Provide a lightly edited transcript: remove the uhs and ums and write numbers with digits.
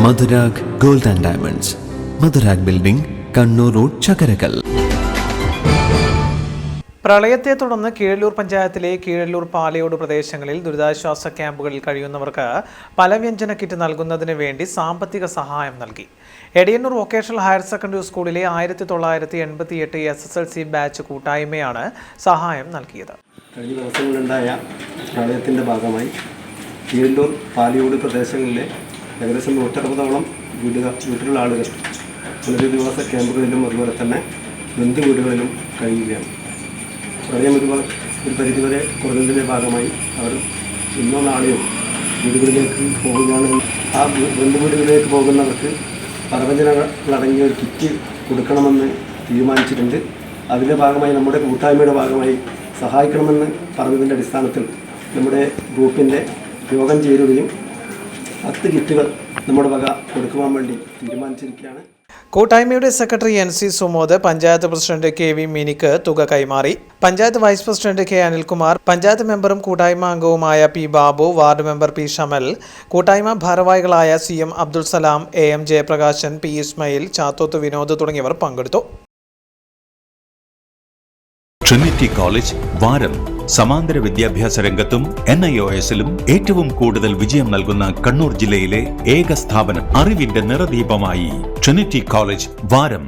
Madhurag gold and diamonds, Madhurag building, Kannur road, Chakkarakal. പ്രളയത്തെ തുടർന്ന് കീഴല്ലൂർ പഞ്ചായത്തിലെ കീഴല്ലൂർ പാലയോട് പ്രദേശങ്ങളിൽ ദുരിതാശ്വാസ ക്യാമ്പുകളിൽ കഴിയുന്നവർക്ക് പലവ്യഞ്ജന കിറ്റ് നൽകുന്നതിന് വേണ്ടി സാമ്പത്തിക സഹായം നൽകി. എടിയന്നൂർ വൊക്കേഷണൽ ഹയർ സെക്കൻഡറി സ്കൂളിലെ 1988 SSLC ബാച്ച് കൂട്ടായ്മയാണ് സഹായം നൽകിയത്. കഴിഞ്ഞ ദിവസങ്ങളിലുണ്ടായ പ്രളയത്തിൻ്റെ ഭാഗമായി കീഴല്ലൂർ പാലയോട് പ്രദേശങ്ങളിലെ ഏകദേശം 160ഓളം വീട്ടിലുള്ള ആളുകൾ പുനരധിവാസ ക്യാമ്പുകളിലും അതുപോലെ തന്നെ ബന്ധുവീടുകളിലും കഴിയുകയാണ്. പ്രളയം ഒരു പരിധിവരെ കുറഞ്ഞതിൻ്റെ ഭാഗമായി അവർ ഇന്നോ നാളെയോ വീടുകളിലേക്ക് പോവുകയാണ്. ആ ബന്ധുവീടുകളിലേക്ക് പോകുന്നവർക്ക് പലവ്യഞ്ജനങ്ങളടങ്ങിയ ഒരു കിറ്റ് കൊടുക്കണമെന്ന് തീരുമാനിച്ചിട്ടുണ്ട്. അതിൻ്റെ ഭാഗമായി നമ്മുടെ കൂട്ടായ്മയുടെ ഭാഗമായി സഹായിക്കണമെന്ന് പറഞ്ഞതിൻ്റെ അടിസ്ഥാനത്തിൽ നമ്മുടെ ഗ്രൂപ്പിൻ്റെ യോഗം ചേരുകയും 10 കിറ്റുകൾ നമ്മുടെ വക കൊടുക്കുവാൻ വേണ്ടി തീരുമാനിച്ചിരിക്കുകയാണ്. കൂട്ടായ്മയുടെ secretary NC Sumod, panchayat president KV മിനിക്ക് തുക കൈമാറി. Panchayat vice president K Anilkumar, panchayat മെമ്പറും കൂട്ടായ്മ അംഗവുമായ P Babu, ward member P Shamal, കൂട്ടായ്മ ഭാരവാഹികളായ CM Abdul Salam, AM Jayaprakashan, P Ismail, Chathoth Vinod തുടങ്ങിയവർ പങ്കെടുത്തു. ട്രിനിറ്റി കോളേജ് വാരം സമാന്തര വിദ്യാഭ്യാസ രംഗത്തും NIOSലും ഏറ്റവും കൂടുതൽ വിജയം നൽകുന്ന കണ്ണൂർ ജില്ലയിലെ ഏക സ്ഥാപനം. അറിവിന്റെ നിറദീപമായി ട്രിനിറ്റി കോളേജ് വാരം.